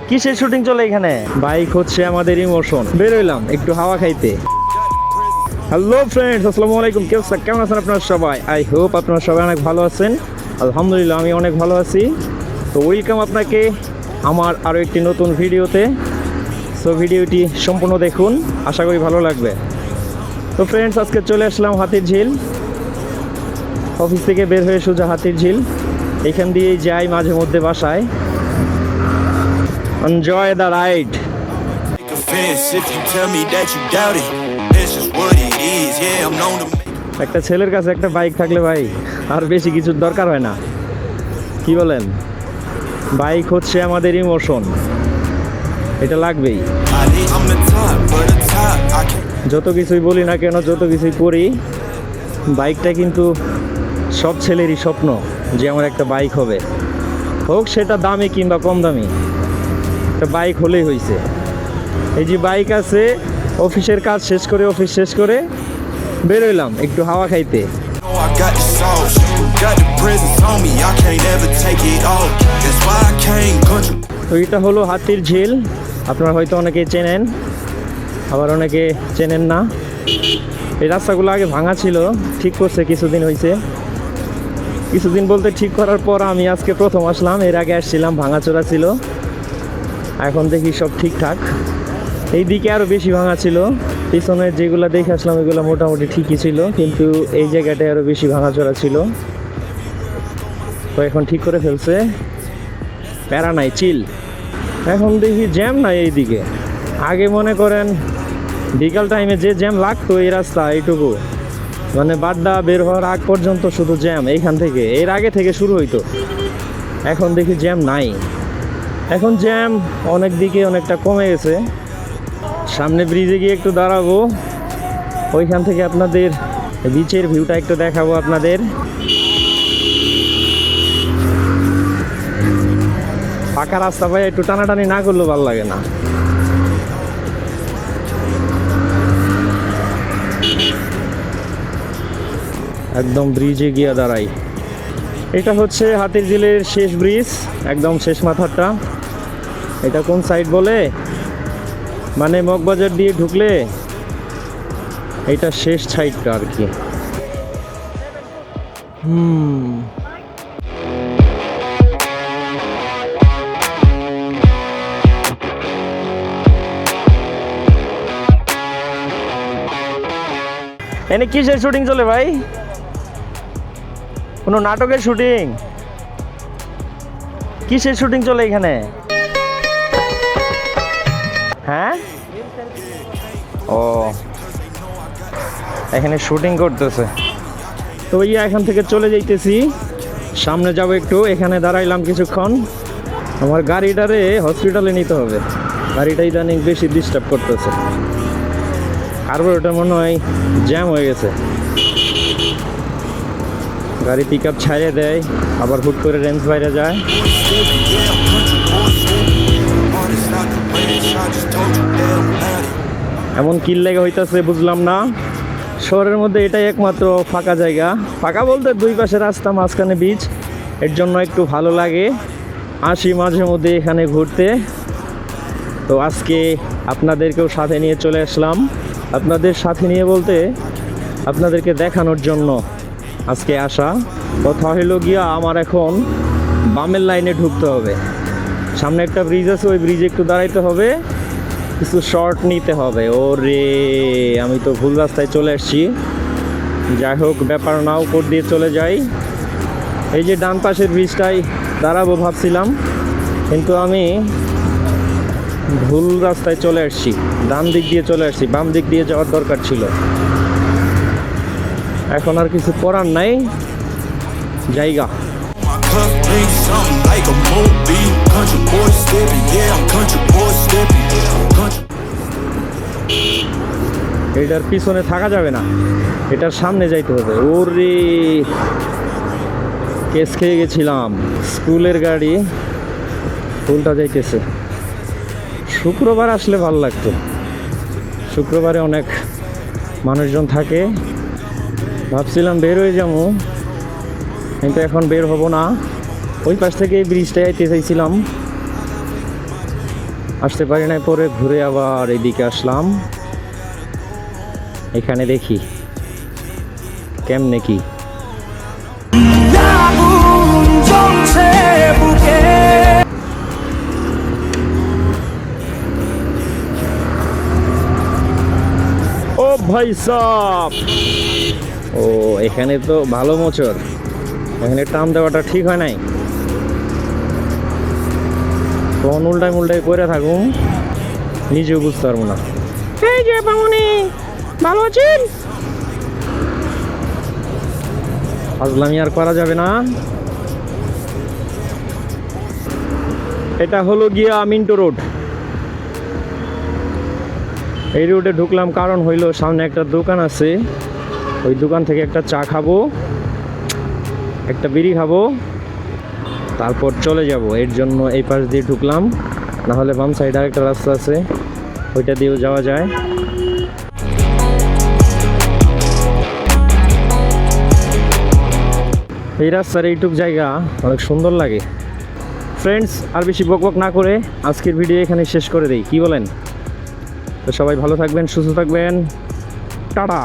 কিসের শুটিং চলে এখানে? বাইক হচ্ছে আমাদের ইমোশন। বেরোইলাম একটু হাওয়া খাইতে। হ্যালো ফ্রেন্ডস, আসসালামু আলাইকুম। কেমন আছেন আপনারা সবাই? আই হোপ আপনারা সবাই অনেক ভালো আছেন। আলহামদুলিল্লাহ আমি অনেক ভালো আছি। তো ওয়েলকাম আপনাকে আমার আরও একটি নতুন ভিডিওতে। সো ভিডিওটি সম্পূর্ণ দেখুন, আশা করি ভালো লাগবে। তো ফ্রেন্ডস, আজকে চলে আসলাম হাতির ঝিল। অফিস থেকে বের হয়ে সোজা হাতির ঝিল, এখান দিয়েই যাই মাঝে মধ্যে বাসায়। Enjoy the ride. একটা ছেলের কাছে একটা বাইক থাকলে ভাই আর বেশি কিছুর দরকার হয় না, কি বলেন? বাইক হচ্ছে আমাদের ইমোশন, এটা লাগবেই। যত কিছুই বলি না কেন, যত কিছুই করি, বাইকটা কিন্তু সব ছেলেরই স্বপ্ন যে আমার একটা বাইক হবে, হোক সেটা দামি কিংবা কম দামি, একটা বাইক হলেই হয়েছে। এই যে বাইক আছে, অফিসের কাজ শেষ করে বেরোইলাম একটু হাওয়া খাইতে। তো এটা হলো হাতির ঝিল। আপনারা হয়তো অনেকে চেনেন, আবার অনেকে চেনেন না। এই রাস্তাগুলো আগে ভাঙা ছিল, ঠিক করছে কিছুদিন হয়েছে। কিছুদিন বলতে ঠিক করার পর আমি আজকে প্রথম আসলাম। এর আগে আসছিলাম, ভাঙাচোরা ছিল। এখন দেখি সব ঠিকঠাক। এই দিকে আরও বেশি ভাঙা ছিল, পিছনে যেগুলো দেখে আসলাম এগুলো মোটামুটি ঠিকই ছিল, কিন্তু এই জায়গাটায় আরও বেশি ভাঙাচোরা ছিল। তো এখন ঠিক করে ফেলছে, প্যারা নাই, চিল। এখন দেখি জ্যাম নাই এই দিকে। আগে মনে করেন বিকাল টাইমে যে জ্যাম লাগতো এই রাস্তা এইটুকু, মানে বাড্ডা বের হওয়ার আগ পর্যন্ত শুধু জ্যাম। এইখান থেকে, এর আগে থেকে শুরু হইতো। এখন দেখি জ্যাম নাই, এখন জ্যাম অনেক দিকে অনেকটা কমে গেছে। সামনে ব্রিজে গিয়ে একটু দাঁড়াবো, ওইখান থেকে আপনাদের বিচের ভিউটা একটু দেখাবো আপনাদের। পাকা রাস্তা ভাই, একটু টানাটানি না করলেও ভালো লাগে না। একদম ব্রিজে গিয়ে দাঁড়াই। এটা হচ্ছে হাতির ঝিলের শেষ ব্রিজ, একদম শেষ মাথাটা। এটা কোন সাইড বলে, মানে মগবাজার দিয়ে ঢুকলে এটা শেষ সাইডটা আর কি। এনে কিসের শুটিং চলে ভাই? কোনো নাটকের শুটিং? কিসের শুটিং চলে এখানে? হ্যাঁ, ও এখানে শুটিং করতেছে। তো ইয়া এখান থেকে চলে যাইতেছি, সামনে যাব একটু। এখানে দাঁড়াইলাম কিছুক্ষণ, আমার গাড়িটারে হসপিটালে নিতে হবে। গাড়িটা ইদানিং বেশি ডিস্টার্ব করতেছে, কার্বোরেটর মনে হয় জ্যাম হয়ে গেছে। গাড়ি পিক আপ ছাড়িয়ে দেয়, আবার হুট করে রেঞ্জ বাইরে যায়। এমন কিল লেগে হইতাছে বুঝলাম না। শহরের মধ্যে এটাই একমাত্র ফাঁকা জায়গা, ফাঁকা বলতে দুই পাশে রাস্তা, মাঝখানে বিচ। এর জন্য একটু ভালো লাগে, আসি মাঝে মধ্যে এখানে ঘুরতে। তো আজকে আপনাদেরকেও সাথে নিয়ে চলে আসলাম। আপনাদের সাথে নিয়ে বলতে আপনাদেরকে দেখানোর জন্য আজকে আসা। কথা হলো গিয়া, আমার এখন বামের লাইনে ঢুকতে হবে। সামনে একটা ব্রিজ আছে, ওই ব্রিজে একটু দাঁড়াইতে হবে, কিছু শর্ট নিতে হবে। ওরে, আমি তো ভুল রাস্তায় চলে আসছি। যাই হোক, ব্যাপার না, উপর দিয়ে চলে যাই। এই যে ডান পাশের ব্রিজটাই দাঁড়াবো ভাবছিলাম, কিন্তু আমি ভুল রাস্তায় চলে আসছি, ডান দিক দিয়ে চলে আসছি। বাম দিক দিয়ে যাওয়ার দরকার ছিল। এখন আর কিছু করার নাই, জায়গা। এটার পিছনে থাকা যাবে না, এটার সামনে যাইতে হবে। ওরে, কেস খেয়ে গেছিলাম। স্কুলের গাড়ি উল্টা যাইতেছে। শুক্রবার আসলে ভালো লাগতো, শুক্রবারে অনেক মানুষজন থাকে। ভাবছিলাম বের হয়ে যাবো, কিন্তু এখন বের হব না। ওই পাশ থেকে এই ব্রিজটায় আইতে চাইছিলাম, আসতে পারি নাই, পরে ঘুরে আবার এদিকে আসলাম। এখানে দেখি কেমনে কি। ও ভাই সাব, ও এখানে তো ভালো মোচর, এখানে টান দেওয়াটা ঠিক হয় নাই। তখন উল্টায় মুল্টায় পরে থাকুম, নিজেও বুঝতে পারবো না। এই যে মামুনি, ভালো আছেন? আজলামি আর করা যাবে না। এটা হলো গিয়া মিন্টো রোড। এই রোডে ঢুকলাম কারণ হইলো সামনে একটা দোকান আছে, ওই দোকান থেকে একটা চা খাবো, একটা বিড়ি খাবো, তারপর চলে যাব। এর জন্য এই পাশ দিয়ে ঢুকলাম, না হলে বাম সাইডে আরেকটা রাস্তা আছে, ওইটা দিয়েও যাওয়া যায়। এই রাস্তার এইটুক জায়গা অনেক সুন্দর লাগে। ফ্রেন্ডস, আর বেশি বকবক না করে আজকের ভিডিও এখানে শেষ করে দেই, কি বলেন? তো সবাই ভালো থাকবেন, সুস্থ থাকবেন, টাটা।